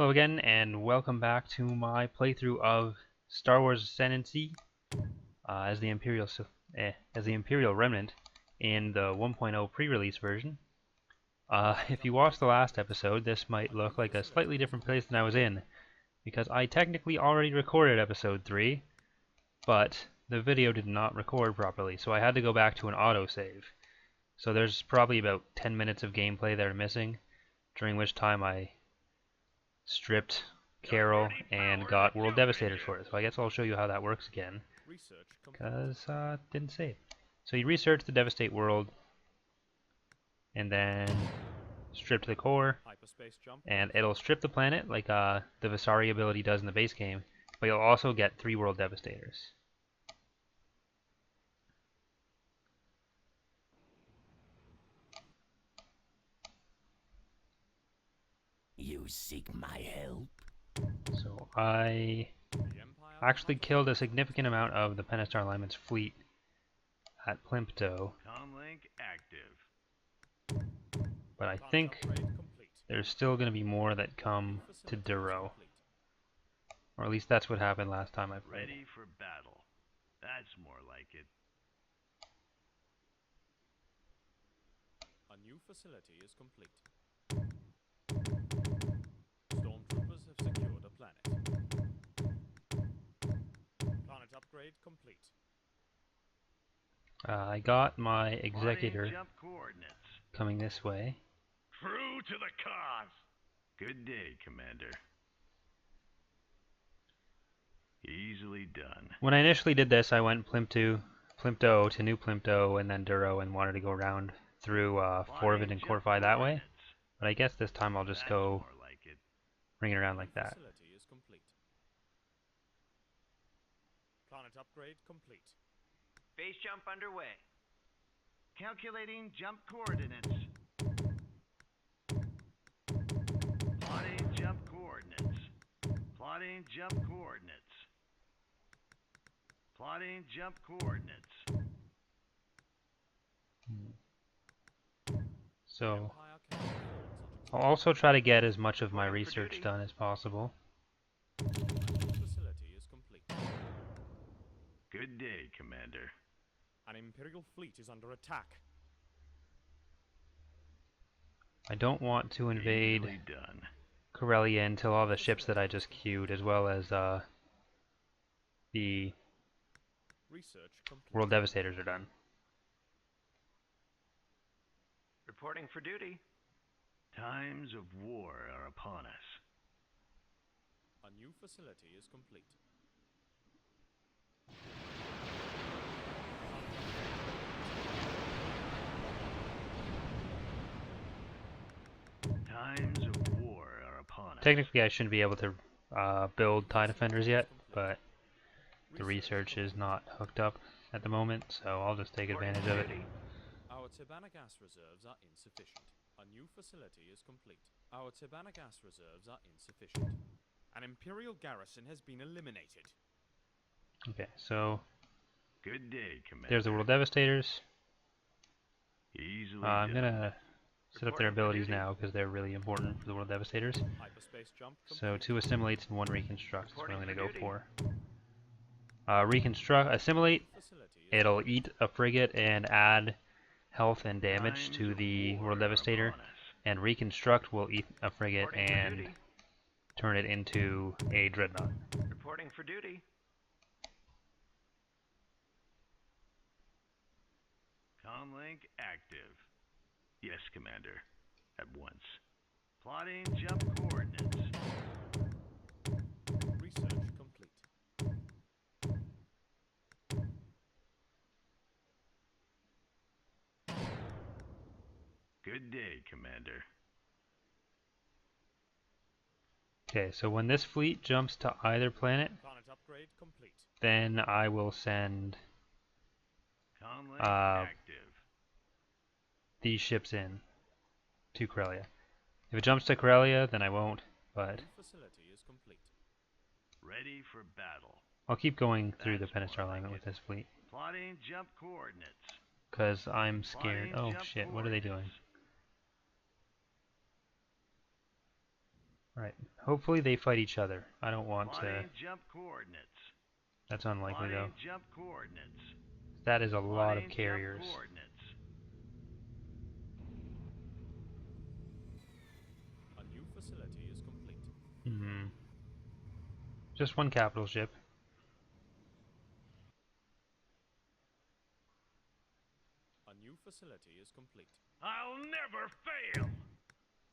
Hello again, and welcome back to my playthrough of Star Wars Ascendancy as the Imperial Remnant in the 1.0 pre-release version. If you watched the last episode, this might look like a slightly different place than I was in, because I technically already recorded episode 3, but the video did not record properly, so I had to go back to an autosave. So there's probably about 10 minutes of gameplay that are missing, during which time I stripped Carol and got World Devastators for it. So I guess I'll show you how that works again, because didn't save. So you research the Devastate world, and then strip to the core, and it'll strip the planet like the Visari ability does in the base game, but you'll also get 3 World Devastators. You seek my help? So I actually killed a significant amount of the Pentastar Alignment's fleet at Plimpto. Comlink active. But I think there's still going to be more that come to Duro. Or at least that's what happened last time I played. Ready for battle. That's more like it. A new facility is complete. Stormtroopers have secured a planet. Planet upgrade complete. I got my Executor Jump coordinates. coming this way. True to the cause. Good day, Commander. Easily done. When I initially did this, I went Plimpto to New Plimpto and then Duro and wanted to go around through Forvid and Corfi that way. But I guess this time I'll just go ring it around like that. Facility is complete. Planet upgrade complete. Base jump underway. Calculating jump coordinates. Plotting jump coordinates. Plotting jump coordinates. Plotting jump coordinates. So I'll also try to get as much of my research done as possible. Facility is complete. Good day, Commander. An Imperial fleet is under attack. I don't want to invade Easily done. Corellia until all the ships that I just queued, as well as the Research complete. World Devastators are done. Reporting for duty. Times of war are upon us. A new facility is complete. Times of war are upon us. Technically I shouldn't be able to build TIE Defenders yet, but the research is not hooked up at the moment, so I'll just take advantage of it. Our Tibanna gas reserves are insufficient. A new facility is complete. Our Tibanna gas reserves are insufficient. An Imperial garrison has been eliminated. Okay, so Good day, Commander. there's the World Devastators. Easily I'm done. gonna set up their abilities now because they're really important for the World Devastators. Hyperspace jump So complete. 2 assimilates and 1 reconstruct is what I'm gonna go Reporting for. Assimilate, Facility is it'll eat a frigate and add health and damage to the World Devastator, and reconstruct will eat a frigate Reporting for and duty. turn it into a dreadnought. Reporting for duty. Comlink active. Yes, Commander. At once. Plotting jump coordinates. research complete. Good day, Commander. Okay, so when this fleet jumps to either planet, Planet upgrade complete. then I will send Comlink Uh, active. these ships in to Corellia. If it jumps to Corellia, then I won't, but New facility is complete. Ready for battle. I'll keep going through the That's more Pentastar like alignment it. with this fleet, Plotting jump coordinates. because I'm scared. Plotting Oh jump shit, what are they doing? coordinates. Alright, hopefully they fight each other. I don't want to... Plotting jump coordinates. That's unlikely though. Plotting jump coordinates. That is a lot of Plotting jump carriers. coordinates. A new facility is complete. Hmm. Just one capital ship. A new facility is complete. I'll never fail.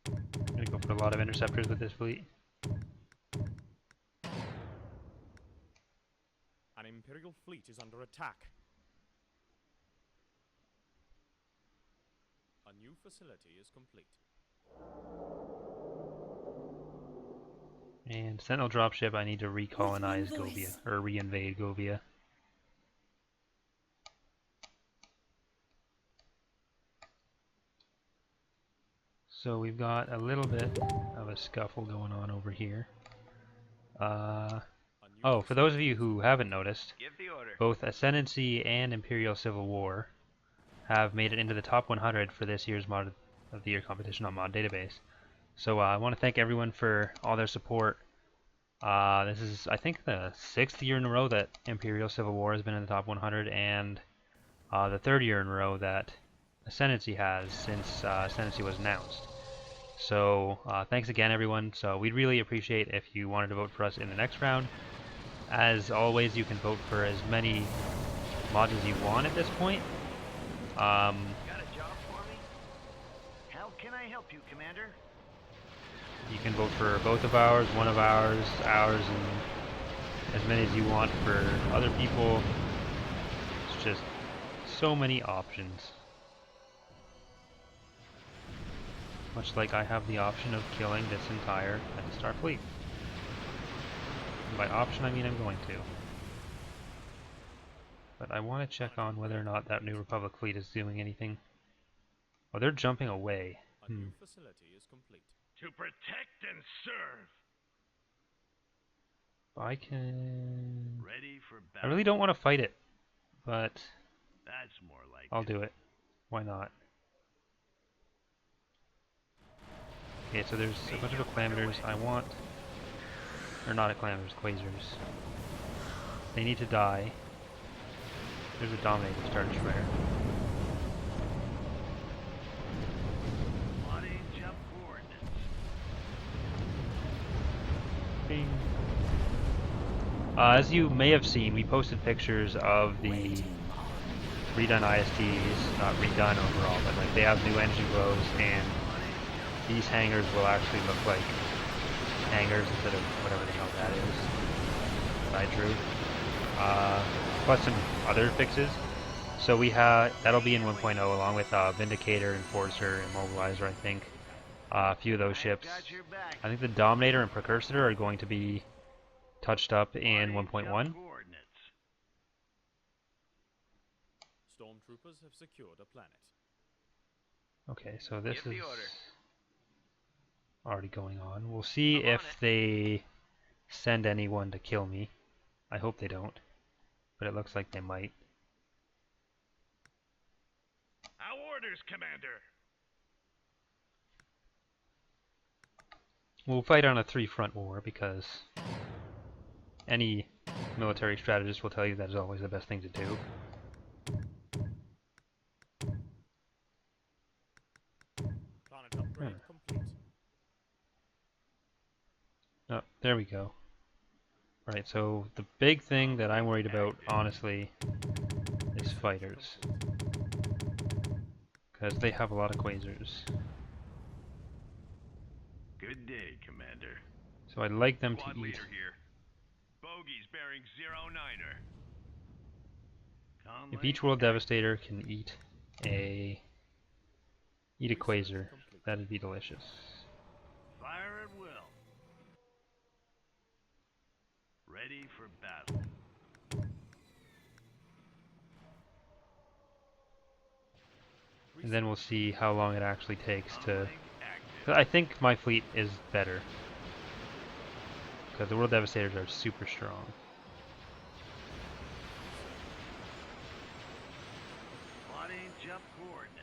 I'm gonna go for a lot of interceptors with this fleet. An Imperial fleet is under attack. A new facility is complete. And Sentinel dropship, I need to recolonize With one Govia, voice. or reinvade Govia. So we've got a little bit of a scuffle going on over here. Oh, for those of you who haven't noticed, Give the order. both Ascendancy and Imperial Civil War have made it into the top 100 for this year's Mod of the Year competition on Mod Database. So I want to thank everyone for all their support. This is, I think, the 6th year in a row that Imperial Civil War has been in the top 100, and the 3rd year in a row that Ascendancy has since Ascendancy was announced. So thanks again, everyone. So we'd really appreciate if you wanted to vote for us in the next round. As always, you can vote for as many mods as you want at this point. Got a job for me? How can I help you, Commander? You can vote for both of ours, one of ours, and as many as you want for other people. It's just so many options. Much like I have the option of killing this entire Death Star fleet. And by option, I mean I'm going to. But I want to check on whether or not that New Republic fleet is doing anything. Oh, they're jumping away. A new facility is complete. To protect and serve. I can... Ready for I battle. really don't want to fight it, but That's more like I'll it. do it. Why not? Okay, so there's a bunch of acclamators. I want... Or not acclamators, quasars. They need to die. There's a Dominator Star Destroyer. Plotting jump coordinates. Bing. As you may have seen, we posted pictures of the Waiting on. redone ISTs, not redone overall, but like they have new engine glows, and these hangars will actually look like hangars instead of whatever the hell that is that I drew. Plus some other fixes. So we have that'll be in 1.0 along with Vindicator, Enforcer, Immobilizer. I think a few of those ships. Got your back. I think the Dominator and Precursor are going to be touched up in 1.1. Coordinates. Stormtroopers have secured a planet. Okay, so this Give is the order. already going on. We'll see I'm on if it. they send anyone to kill me. I hope they don't, but it looks like they might. Our orders, Commander. We'll fight on a 3-front war because any military strategist will tell you that is always the best thing to do. Planet upgrade complete. Oh, there we go. Right, so the big thing that I'm worried about, honestly, is fighters. Because they have a lot of quasars. Good day, Commander. So I'd like them Squad to eat. leader here. Bogies bearing 09er. If each World Devastator can eat a quasar, that'd be delicious. Fire at will. Ready for battle. And then we'll see how long it actually takes to... Comlink active. I think my fleet is better. Because the World Devastators are super strong. Plotting jump coordinates.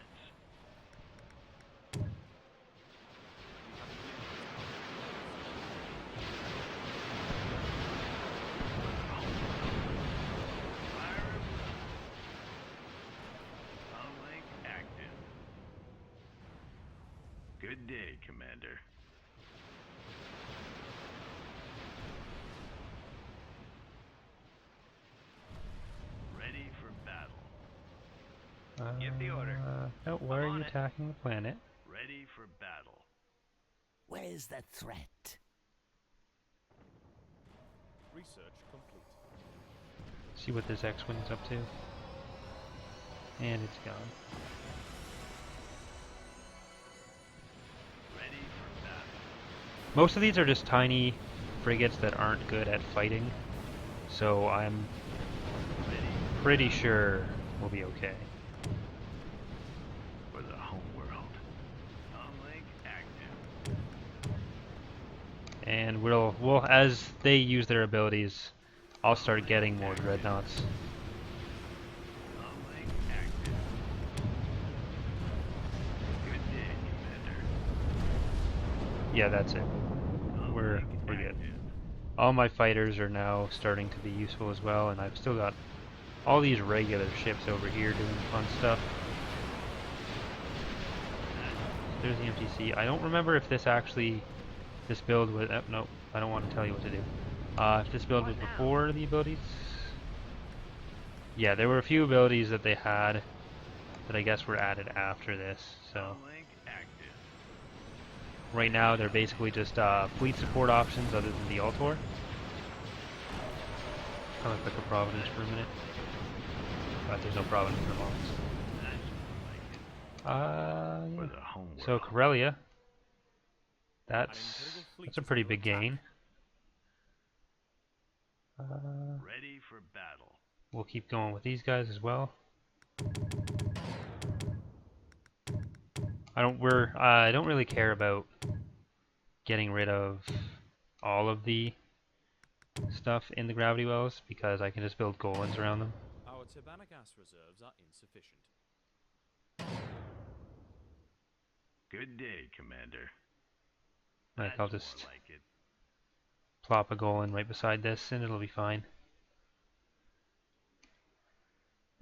Good day, Commander. Ready for battle. Give the order. No, where I'm are on you it. attacking the planet? Ready for battle. Where's the threat? Research complete. See what this X-Wing's up to. And it's gone. Ready for battle. Most of these are just tiny frigates that aren't good at fighting, so I'm pretty sure we'll be okay. For the home world. Comlink active. And we'll as they use their abilities, I'll start getting more dreadnoughts. Comlink active. Good day, Commander. Yeah, that's it. We're good. Active. All my fighters are now starting to be useful as well, and I've still got all these regular ships over here doing fun stuff. There's the MTC. I don't remember if this build was, no, I don't want to tell you what to do. If this build was before the abilities. Yeah, there were a few abilities that they had that I guess were added after this, so. Comlink active. Right now they're basically just fleet support options other than the Altor. Kind of click a Providence for a minute. But there's no Providence in the box. For Yeah. the home world. So Corellia. An That's Imperial fleet a is pretty under big attack. gain. Ready for battle. We'll keep going with these guys as well. I don't really care about getting rid of all of the stuff in the gravity wells because I can just build golems around them. Our Tibanna gas reserves are insufficient. Good day, Commander. Like That's I'll just more like it. plop a golem right beside this and it'll be fine.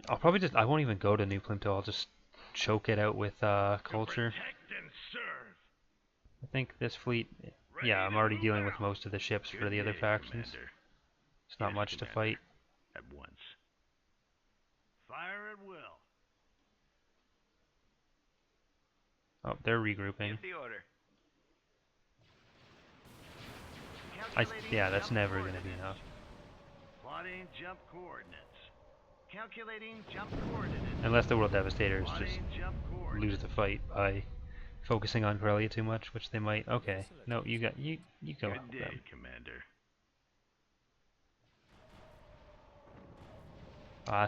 I'll probably just, I won't even go to New Plimto, I'll just choke it out with culture. Protect and serve. I think this fleet, Ready yeah, I'm to already move dealing with out. most of the ships for Good the other day, factions. Commander. It's not Yes, much to Commander. fight. At once. Fire at will. Oh, they're regrouping. Give the order. Yeah, that's Jump never going to be coordinates. enough. Plotting jump coordinates. Calculating jump coordinates. Unless the World Devastators just Plotting jump lose coordinates. the fight by focusing on Corellia too much, which they might. Okay, no, you go Good help day, them. Commander.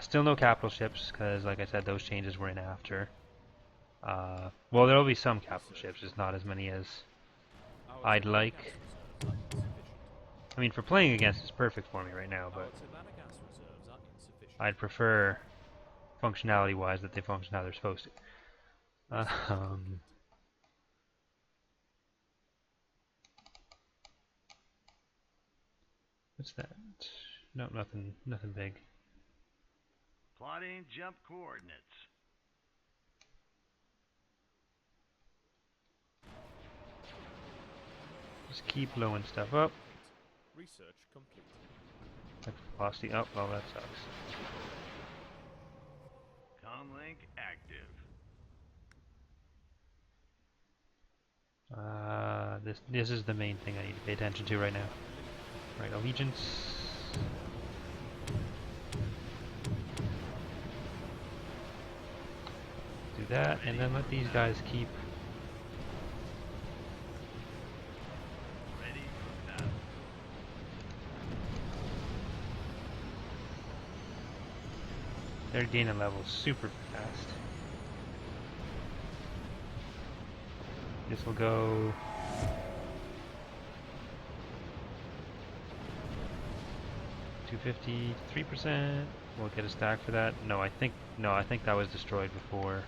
Still no capital ships, because like I said, those changes were in after. Well, there'll be some capital ships, just not as many as Our I'd Tibanna like. gas reserves are insufficient. I mean, for playing against, it's perfect for me right now, Our but Tibanna gas reserves are insufficient. I'd prefer, functionality-wise, that they function how they're supposed to. What's that? No, nothing big. Plotting jump coordinates. Just keep blowing stuff up. Research complete. Velocity up. Oh, that sucks. Comlink active. This is the main thing I need to pay attention to right now. Right, allegiance. Do that, and then let these guys keep. Ready for battle. They're gaining levels super fast. This will go. $250, 3%. We'll get a stack for that. No, I think that was destroyed before.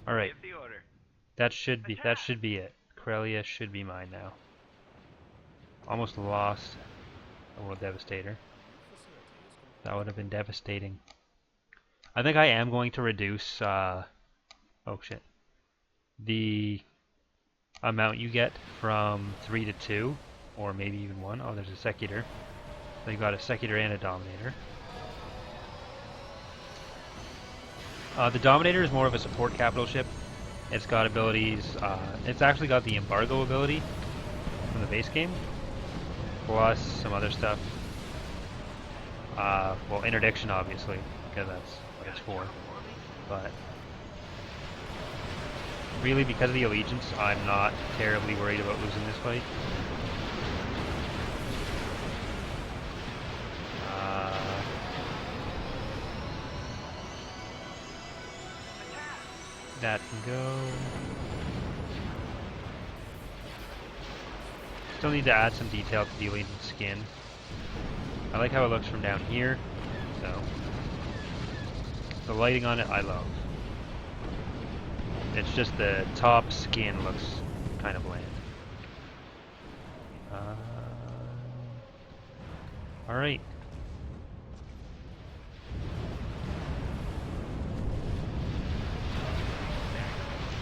All right, Give the order. that should be it. Corellia should be mine now. Almost lost a World Devastator. That would have been devastating. I think I am going to reduce Oh shit. The amount you get from 3 to 2, or maybe even 1. Oh, there's a Secutor. So you got a Secutor and a Dominator. The Dominator is more of a support capital ship. It's got abilities, it's actually got the embargo ability from the base game, plus some other stuff. Well, interdiction obviously, because that's what it's for. But really, because of the allegiance, I'm not terribly worried about losing this fight. That can go. Still need to add some detail to the allegiance skin. I like how it looks from down here, so the lighting on it I love. It's just the top skin looks kind of bland. Alright.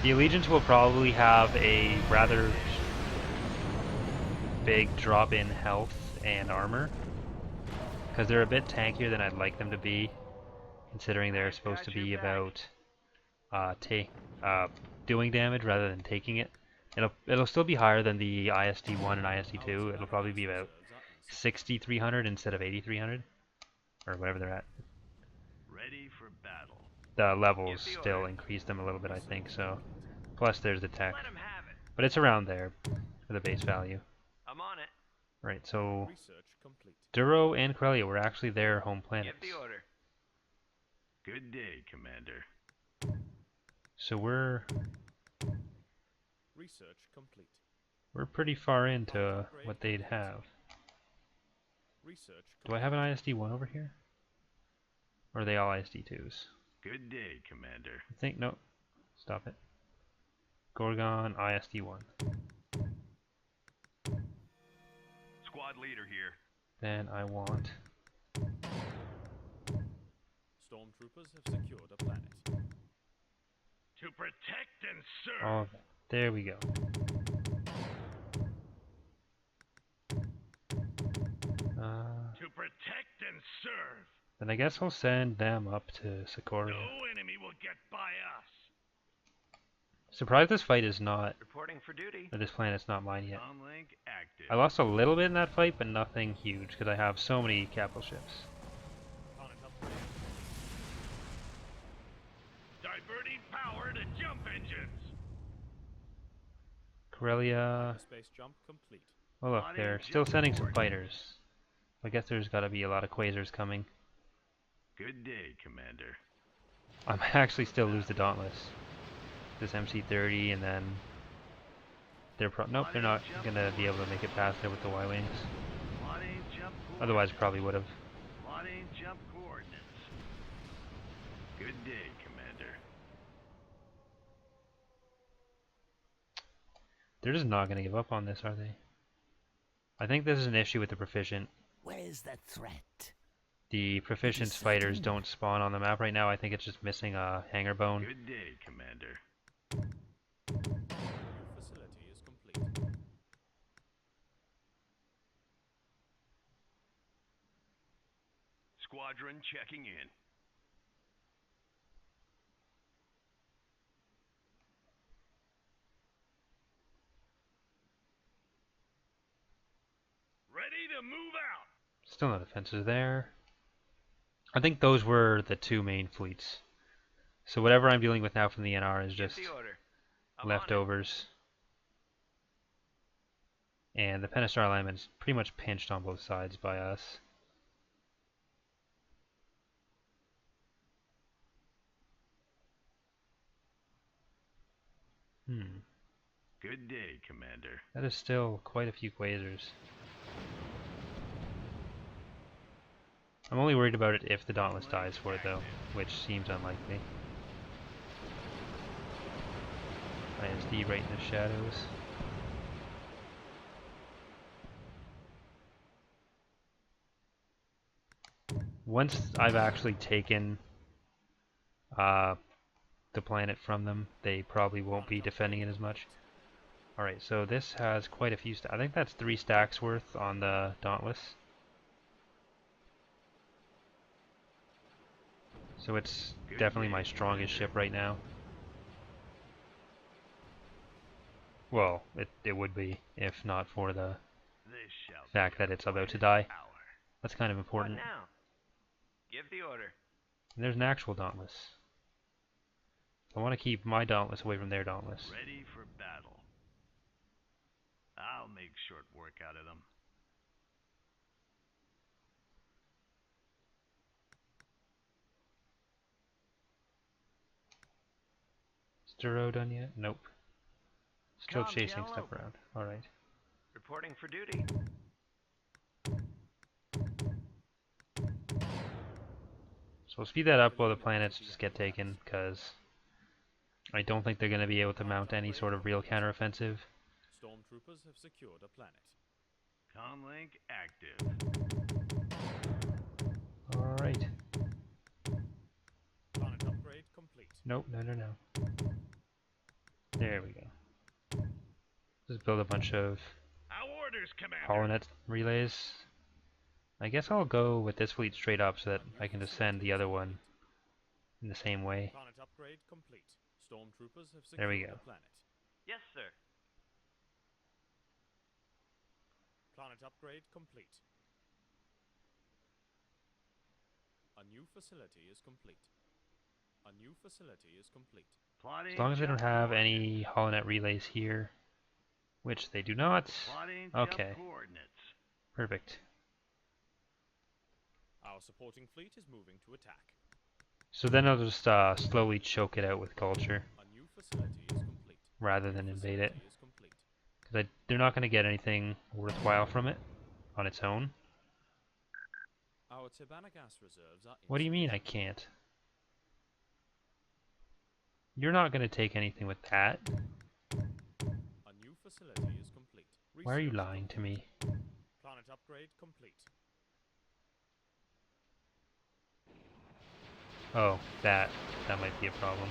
The Allegiance will probably have a rather big drop in health and armor, because they're a bit tankier than I'd like them to be, considering they're supposed to be about doing damage rather than taking it. It'll still be higher than the ISD-1 and ISD-2. It'll probably be about 6,300 instead of 8,300, or whatever they're at. Ready for battle. The levels still increase them a little bit, I think, so. Plus there's the tech. Let him have it. But it's around there for the base value. I'm on it. Right, so Research complete. Duro and Corellia were actually their home planets. Give the order. Good day, Commander. So we're Research complete. pretty far into what they'd have. Research Do I have an ISD-1 over here? Or are they all ISD-2s? Good day, Commander. I think, no. Stop it. Gorgon, ISD-1. Squad leader here. Then I want... Stormtroopers have secured a planet. To protect and serve. Oh, there we go. To protect and serve. Then I guess I'll send them up to Socoria. No enemy will get by us. Surprised this fight is not, Reporting for duty. or this planet's not mine yet. Comlink active. I lost a little bit in that fight, but nothing huge, because I have so many capital ships. Diverting power to jump engines. Corellia... Space jump complete. Oh look, they're still sending some fighters. I guess there's gotta be a lot of quasars coming. Good day, Commander. I might actually still lose the Dauntless. This MC-30, and then... Nope, they're not gonna be able to make it past there with the Y-Wings. Otherwise probably would've. Plotting jump coordinates. Good day, Commander. They're just not gonna give up on this, are they? I think this is an issue with the Proficient. Where's the threat? The Proficient fighters don't spawn on the map right now. I think it's just missing a hangar bone. Good day, Commander. Facility is complete. Squadron checking in. Ready to move out. Still no defenses there. I think those were the two main fleets. So whatever I'm dealing with now from the NR is just The order. I'm on leftovers. And the Pentastar alignment's pretty much pinched on both sides by us. Good day, Commander. That is still quite a few quasars. I'm only worried about it if the Dauntless dies for it though, which seems unlikely. ISD right in the shadows. Once I've actually taken the planet from them, they probably won't be defending it as much. Alright, so this has quite a few I think that's 3 stacks worth on the Dauntless. So it's definitely my strongest ship right now. Well, it would be, if not for the fact that it's about to die. That's kind of important. What now? Give the order. And there's an actual Dauntless. I want to keep my Dauntless away from their Dauntless. Ready for battle. I'll make short work out of them. Sturo done yet? Nope. Still Come, chasing Jello. stuff around. Alright. Reporting for duty. So we'll speed that up while the planets just get taken, because I don't think they're going to be able to mount any sort of real counteroffensive. Stormtroopers have secured a planet. Comlink active. Alright. Planet upgrade complete. Nope, no. There we go. Just build a bunch of Our orders, Commander. holonet relays. I guess I'll go with this fleet straight up so that I can just send the other one in the same way. Planet upgrade complete. Stormtroopers have There we secured go. a planet. Yes, sir. Planet upgrade complete. A new facility is complete. A new facility is complete. Plotting As long as they don't jump have coordinates. any holonet relays here, which they do not. Plotting Okay. jump coordinates. Perfect. Our supporting fleet is moving to attack. So then I'll just slowly choke it out with culture A new facility is complete. rather than invade it. Facility is complete. Because they're not going to get anything worthwhile from it on its own. Our Tibanna gas reserves are What do you mean I can't? You're not going to take anything with that. A new facility is complete. Why are you Research lying to me? Planet upgrade complete. Oh, that might be a problem.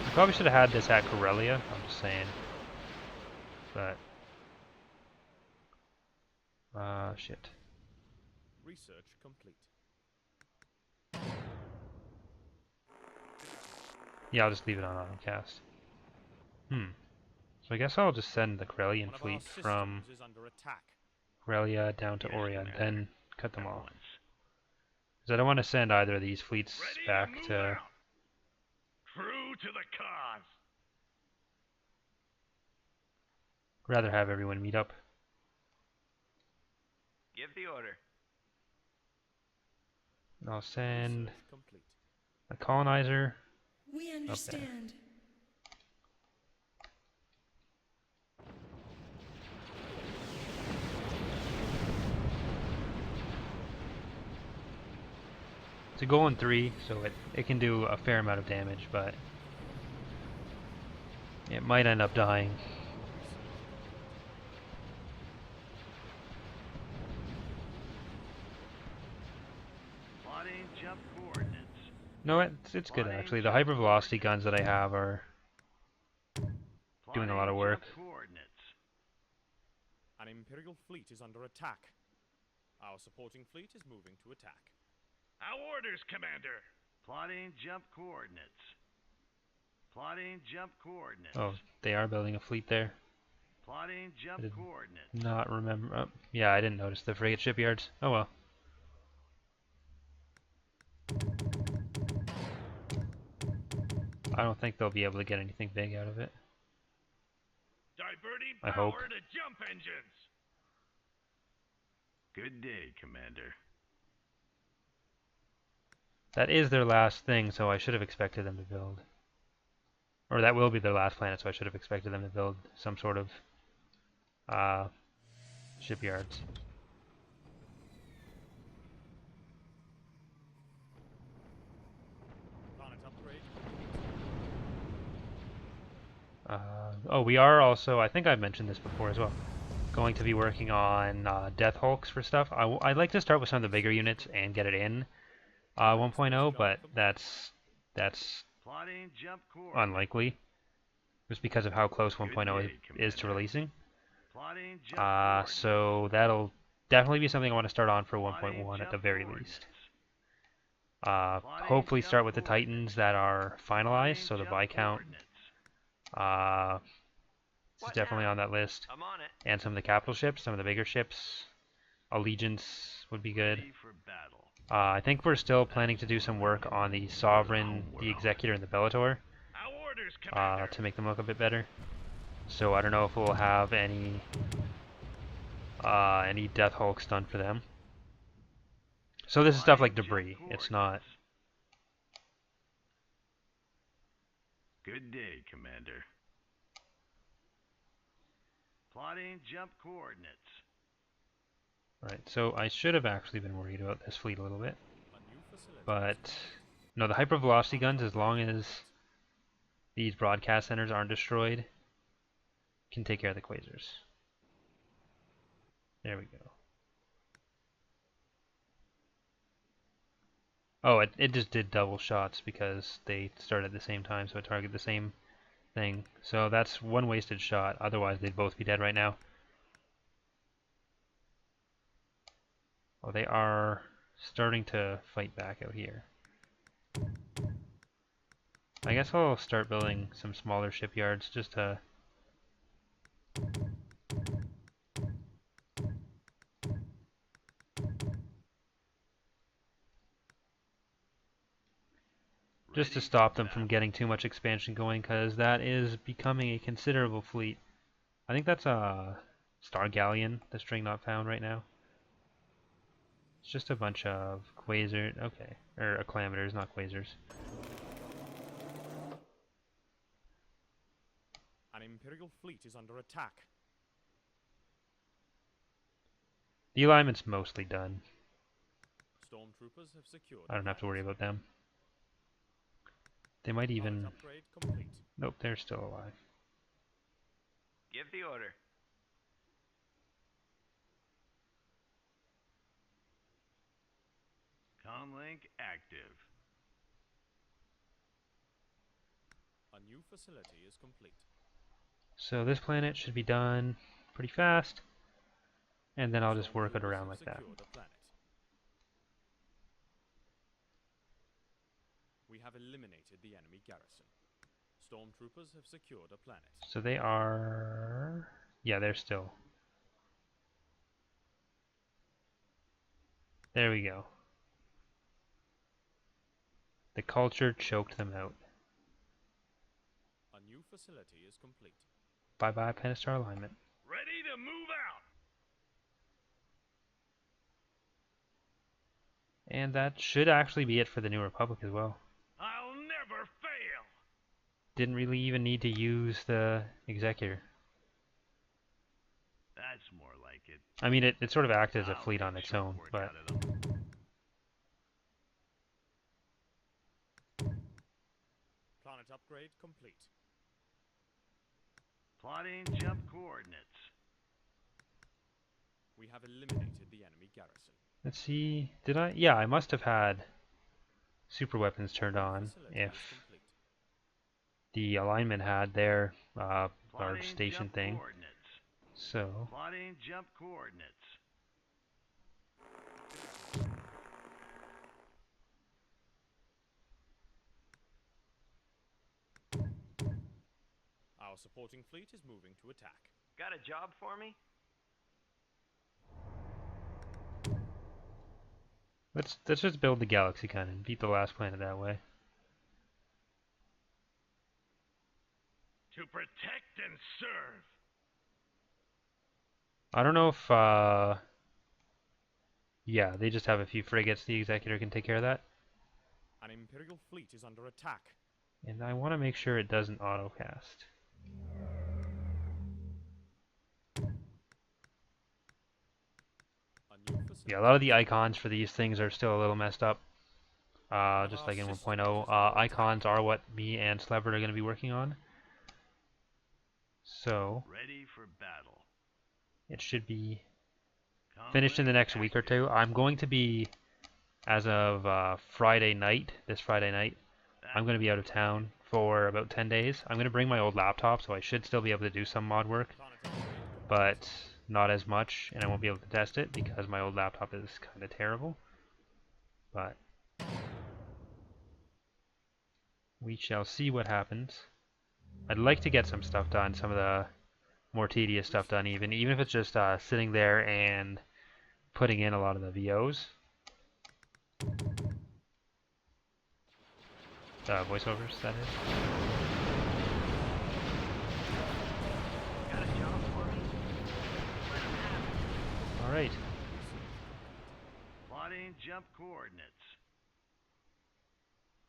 I probably should have had this at Corellia, I'm just saying. But shit. Research complete. Yeah, I'll just leave it on autocast. So I guess I'll just send the Corellian One of our fleet systems from is under attack. Corellia down to Yes, Oria, and Commander. then cut them At off. once. Because I don't want to send either of these fleets Ready back move to... out. True to the cause. Rather have everyone meet up. Give the order. I'll send Research complete. a colonizer. We understand. It's a goal in 3, so it can do a fair amount of damage, but it might end up dying. Plotting jump coordinates. No, it's good actually. The hypervelocity guns that I have are doing a lot of Plotting work. jump coordinates. An Imperial fleet is under attack. Our supporting fleet is moving to attack. Our orders, Commander. Plotting jump coordinates. Plotting jump coordinates. Oh, they are building a fleet there. Plotting jump Did coordinates. Not remember. Oh, yeah, I didn't notice the frigate shipyards. Oh well. I don't think they'll be able to get anything big out of it. Diverting I power hope. to jump engines. Good day, Commander. That is their last thing, so I should have expected them to build. Or that will be their last planet, so I should have expected them to build some sort of shipyards. Planet upgrade. Oh, we are also, I think I've mentioned this before as well, going to be working on Death Hulks for stuff. I'd like to start with some of the bigger units and get it in, 1.0, but that's Plotting jump coordinates. unlikely, just because of how close 1.0 day, is to Commander. releasing. Plotting jump coordinates. So that'll definitely be something I want to start on for Plotting 1.1 at the jump very coordinates. least. Plotting Hopefully jump start with the coordinates. Titans that are finalized, so the Plotting jump Viscount coordinates. is definitely on that list, I'm on it. and some of the capital ships, some of the bigger ships. Allegiance would be good. Ready for battle. I think we're still planning to do some work on the Sovereign, the Executor, and the Bellator Our orders, Commander. to make them look a bit better. So I don't know if we'll have any Death Hulks done for them. So this is stuff like debris. It's not. Good day, Commander. Plotting jump coordinates. Right, so I should have actually been worried about this fleet a little bit. A new facility But no, the hypervelocity guns, as long as these broadcast centers aren't destroyed, can take care of the quasars. There we go. Oh, it just did double shots because they started at the same time, so it targeted the same thing. So that's one wasted shot, otherwise they'd both be dead right now. Oh, they are starting to fight back out here. I guess I'll start building some smaller shipyards just to... just to stop them from getting too much expansion going, because that is becoming a considerable fleet. I think that's a Star Galleon, the string not found right now. It's just a bunch of quasar, okay, or acclamators, not quasars. An Imperial fleet is under attack. The alignment's mostly done. Stormtroopers have secured. I don't have to worry about them. They might even... Upgrade complete. Nope, they're still alive. Give the order. Comlink active. A new facility is complete. So this planet should be done pretty fast, and then I'll just work it around like that. We have eliminated the enemy garrison. Stormtroopers have secured a planet. So they are... yeah, they're still... there we go. The culture choked them out. A new facility is complete. Bye-bye, Pentastar alignment. Ready to move out. And that should actually be it for the New Republic as well. I'll never fail. Didn't really even need to use the Executor. That's more like it. I mean, it sort of acted as a I'll fleet get on its short own, work but... out of them. Planet upgrade complete. Plotting jump coordinates. We have eliminated the enemy garrison. let's see, did I? Yeah, I must have had super weapons turned on Facility if is complete. the alignment had their large Plotting station jump thing. coordinates. So, Plotting jump coordinates. Our supporting fleet is moving to attack. Got a job for me? let's just build the Galaxy Con and beat the last planet that way. To protect and serve. I don't know if, yeah, they just have a few frigates. The Executor can take care of that. An Imperial fleet is under attack. And I want to make sure it doesn't autocast. A new facility. Yeah, a lot of the icons for these things are still a little messed up. Just like in 1.0. Icons are what me and Slevert are going to be working on. So, Ready for battle. it should be finished in the next week or two. I'm going to be as of Friday night, this Friday night, I'm going to be out of town for about 10 days. I'm going to bring my old laptop, so I should still be able to do some mod work, but not as much, and I won't be able to test it because my old laptop is kind of terrible. But we shall see what happens. I'd like to get some stuff done, some of the more tedious stuff done, even if it's just sitting there and putting in a lot of the VOs. Voiceovers, that is. Got a job for me? Let 'em have it. Alright. Plotting jump coordinates.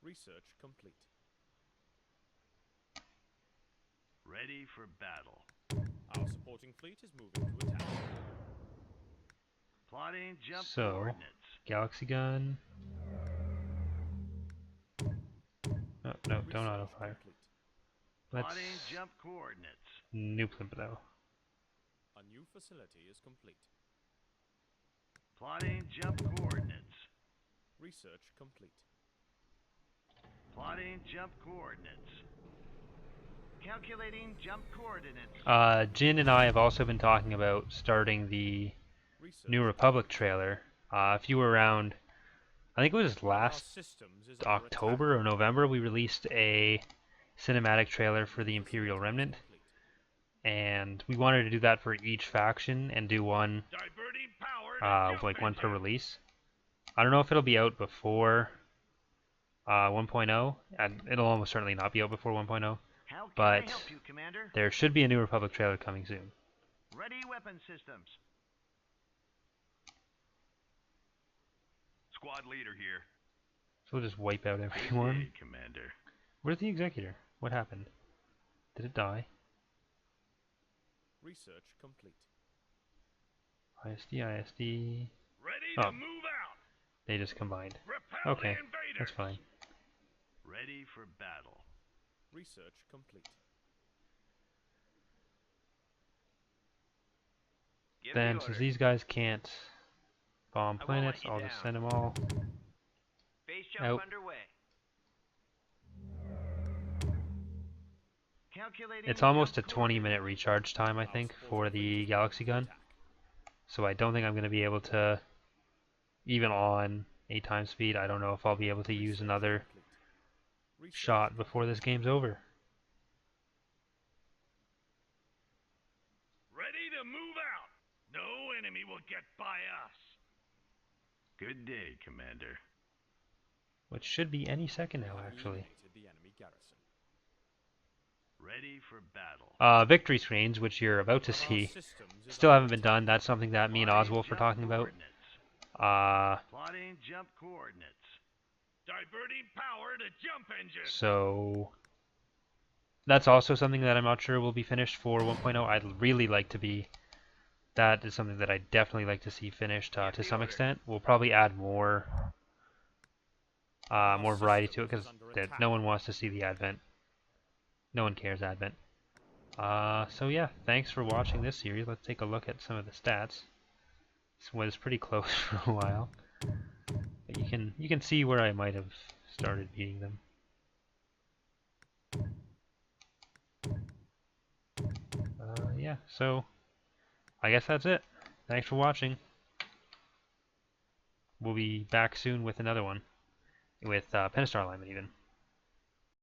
Research complete. Ready for battle. Our supporting fleet is moving to attack. Plotting jump So, coordinates. Galaxy Gun. Oh, no, don't Research auto fire. complete. Let's Plotting jump coordinates. nuke them though. A new facility is complete. Plotting jump coordinates. Research complete. Plotting jump coordinates. Calculating jump coordinates. Jin and I have also been talking about starting the Research New Republic trailer. If you were around, I think it was One of our last systems is under October or attack. November, we released a cinematic trailer for the Imperial Facility is Remnant, complete. and we wanted to do that for each faction and do one, Diverting power to jump like one per engine. release. I don't know if it'll be out before 1.0, and it'll almost certainly not be out before 1.0, How can I but help you, Commander? there should be a New Republic trailer coming soon. Ready weapon systems. Squad leader here. So we'll just wipe out Good everyone. day, Commander. Where's the Executor? What happened? Did it die? Research complete. ISD. Ready Oh. to move out. They just combined. Repel Okay, the invaders. that's fine. Ready for battle. Research complete. Give Then, the since order. these guys can't bomb I won't planets, let you I'll just down. send them all. Base jump Nope. underway. Calculating It's almost a jump 20-minute recharge time, I Our think, supporting for fleet the is Galaxy moving Gun. to attack. So I don't think I'm going to be able to, even on 8 times speed, I don't know if I'll be able to use Research another complete. Research shot before this game's over. Ready to move out. No enemy will get by us. Good day, Commander. Which should be any second We now, have actually. eliminated the enemy garrison. Ready for battle. Victory screens, which you're about to One of our see, systems is still under haven't been attack. done. That's something that me and Plotting Oswald were jump talking about. coordinates. Plotting jump coordinates. Diverting power to jump engine. So that's also something that I'm not sure will be finished for 1.0. I'd really like to be. That is something that I definitely like to see finished Give to the some order. extent. We'll probably add more Our more variety to systems it because is under attack. no one wants to see the Advent. No one cares Advent. So yeah, thanks for watching this series. Let's take a look at some of the stats. This was pretty close for a while, but you can see where I might have started beating them. Yeah, so I guess that's it. Thanks for watching. We'll be back soon with another one, with Pentastar alignment even.